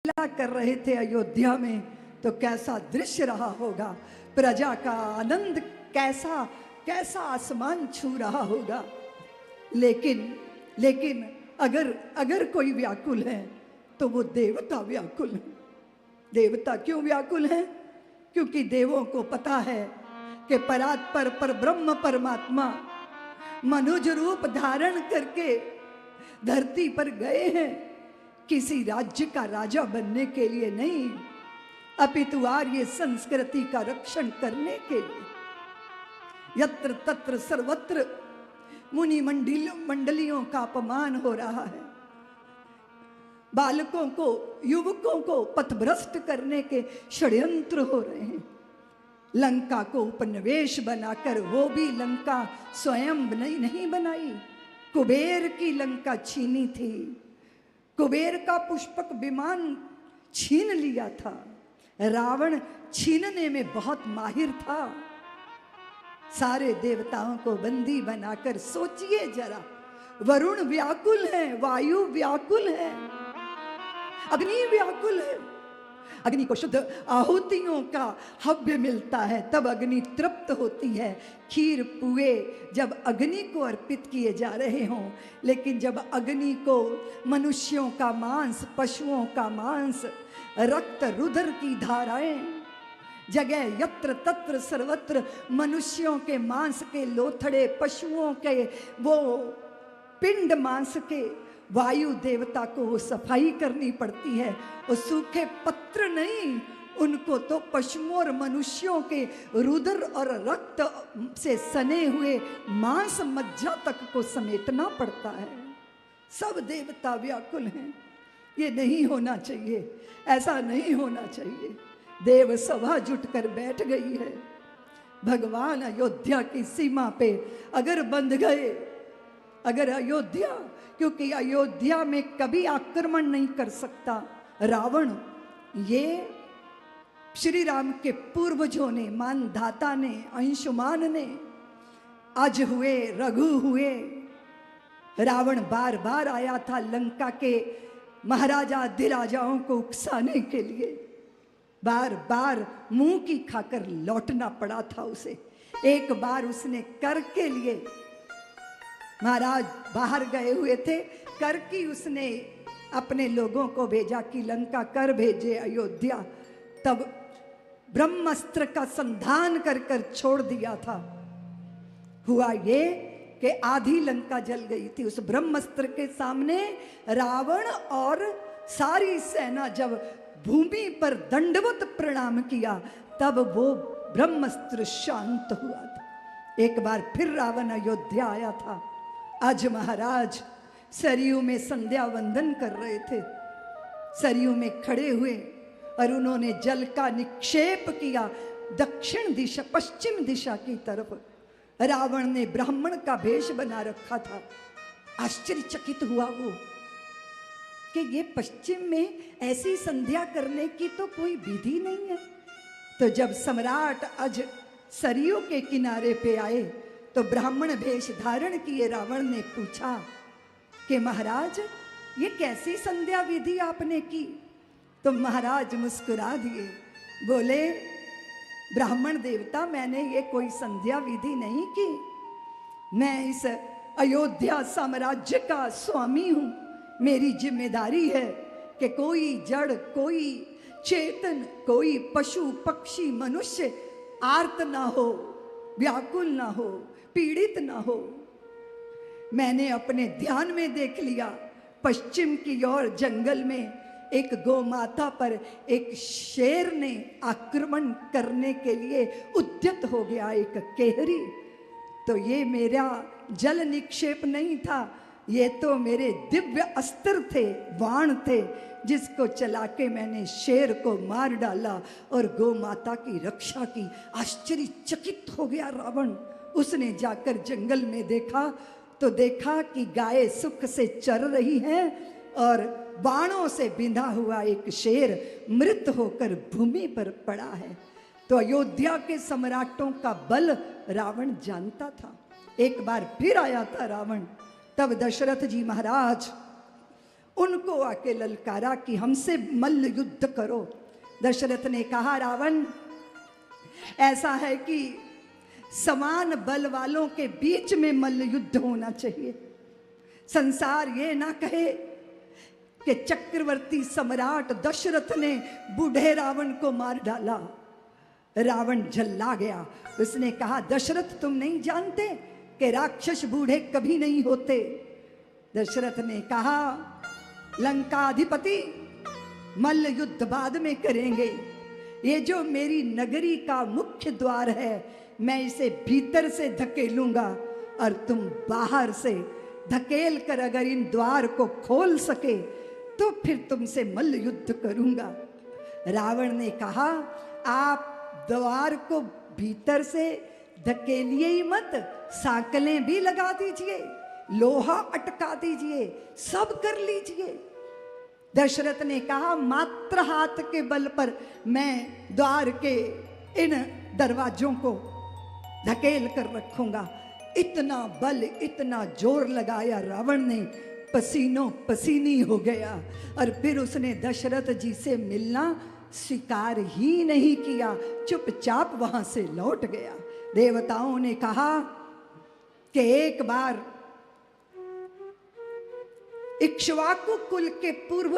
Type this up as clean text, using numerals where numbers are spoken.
लीला कर रहे थे अयोध्या में, तो कैसा दृश्य रहा होगा, प्रजा का आनंद कैसा कैसा आसमान छू रहा होगा। लेकिन लेकिन अगर अगर कोई व्याकुल है तो वो देवता व्याकुल है। देवता क्यों व्याकुल है? क्योंकि देवों को पता है कि परात्पर पर ब्रह्म परमात्मा मनुज रूप धारण करके धरती पर गए हैं किसी राज्य का राजा बनने के लिए नहीं, अपितु आर्य संस्कृति का रक्षण करने के लिए। यत्र तत्र सर्वत्र मुनि मंडलियों का अपमान हो रहा है, बालकों को युवकों को पथभ्रष्ट करने के षड्यंत्र हो रहे हैं। लंका को उपनिवेश बनाकर, वो भी लंका स्वयं नहीं बनाई, कुबेर की लंका छीनी थी, कुबेर का पुष्पक विमान छीन लिया था। रावण छीनने में बहुत माहिर था। सारे देवताओं को बंदी बनाकर, सोचिए जरा, वरुण व्याकुल है, वायु व्याकुल है, अग्नि व्याकुल है। अग्नि को शुद्ध आहुतियों का हव्य मिलता है तब अग्नि तृप्त होती है। खीर पुए जब अग्नि को अर्पित किए जा रहे हों, लेकिन जब अग्नि को मनुष्यों का मांस, पशुओं का मांस, रक्त रुधिर की धाराएं, जगह यत्र तत्र सर्वत्र मनुष्यों के मांस के लोथड़े, पशुओं के वो पिंड मांस के, वायु देवता को वो सफाई करनी पड़ती है। वो सूखे पत्र नहीं, उनको तो पशुओं और मनुष्यों के रुधिर और रक्त से सने हुए मांस मज्जा तक को समेटना पड़ता है। सब देवता व्याकुल हैं। ये नहीं होना चाहिए, ऐसा नहीं होना चाहिए। देव सभा जुटकर बैठ गई है। भगवान अयोध्या की सीमा पे अगर बंध गए, अगर अयोध्या, क्योंकि अयोध्या में कभी आक्रमण नहीं कर सकता रावण। ये श्री राम के पूर्वजों ने, मानधाता ने, अंशुमान ने, अज हुए, रघु हुए। रावण बार बार आया था लंका के महाराजा अधिराजाओं को उकसाने के लिए, बार बार मुंह की खाकर लौटना पड़ा था उसे। एक बार उसने कर के लिए, महाराज बाहर गए हुए थे, कर की उसने अपने लोगों को भेजा कि लंका कर भेजे अयोध्या, तब ब्रह्मास्त्र का संधान कर कर छोड़ दिया था। हुआ ये कि आधी लंका जल गई थी। उस ब्रह्मास्त्र के सामने रावण और सारी सेना जब भूमि पर दंडवत प्रणाम किया, तब वो ब्रह्मास्त्र शांत हुआ था। एक बार फिर रावण अयोध्या आया था। आज महाराज सरयू में संध्या वंदन कर रहे थे, सरयू में खड़े हुए और उन्होंने जल का निक्षेप किया दक्षिण दिशा, पश्चिम दिशा की तरफ। रावण ने ब्राह्मण का भेष बना रखा था। आश्चर्यचकित हुआ वो कि ये पश्चिम में ऐसी संध्या करने की तो कोई विधि नहीं है। तो जब सम्राट अज सरयू के किनारे पे आए तो ब्राह्मण भेष धारण किए रावण ने पूछा कि महाराज ये कैसी संध्या विधि आपने की? तो महाराज मुस्कुरा दिए, बोले ब्राह्मण देवता, मैंने ये कोई संध्या विधि नहीं की। मैं इस अयोध्या साम्राज्य का स्वामी हूं। मेरी जिम्मेदारी है कि कोई जड़, कोई चेतन, कोई पशु पक्षी मनुष्य आर्त ना हो, व्याकुल ना हो, पीड़ित ना हो। मैंने अपने ध्यान में देख लिया, पश्चिम की ओर जंगल में एक गौ माता पर एक शेर ने आक्रमण करने के लिए उद्यत हो गया, एक केहरी। तो ये मेरा जल निक्षेप नहीं था, ये तो मेरे दिव्य अस्त्र थे, बाण थे, जिसको चला के मैंने शेर को मार डाला और गौ माता की रक्षा की। आश्चर्यचकित हो गया रावण। उसने जाकर जंगल में देखा तो देखा कि गाय सुख से चर रही है और बाणों से बिंधा हुआ एक शेर मृत होकर भूमि पर पड़ा है। तो अयोध्या के सम्राटों का बल रावण जानता था। एक बार फिर आया था रावण, तब दशरथ जी महाराज उनको आके ललकारा कि हमसे मल्ल युद्ध करो। दशरथ ने कहा, रावण, ऐसा है कि समान बल वालों के बीच में मल्ल युद्ध होना चाहिए। संसार ये ना कहे कि चक्रवर्ती सम्राट दशरथ ने बूढ़े रावण को मार डाला। रावण झल्ला गया। उसने कहा, दशरथ, तुम नहीं जानते कि राक्षस बूढ़े कभी नहीं होते। दशरथ ने कहा, लंकाधिपति, मल्ल युद्ध बाद में करेंगे। ये जो मेरी नगरी का मुख्य द्वार है, मैं इसे भीतर से धकेलूंगा और तुम बाहर से धकेल कर अगर इन द्वार को खोल सके तो फिर तुमसे मल्ल युद्ध करूंगा। रावण ने कहा, आप द्वार को भीतर से धकेलिए ही मत, सांकलें भी लगा दीजिए, लोहा अटका दीजिए, सब कर लीजिए। दशरथ ने कहा, मात्र हाथ के बल पर मैं द्वार के इन दरवाजों को धकेल कर रखूंगा। इतना बल, इतना जोर लगाया रावण ने, पसीनों पसीनी हो गया। और फिर उसने दशरथ जी से मिलना स्वीकार ही नहीं किया, चुपचाप वहां से लौट गया। देवताओं ने कहा कि एक बार इक्ष्वाकु कुल के पूर्व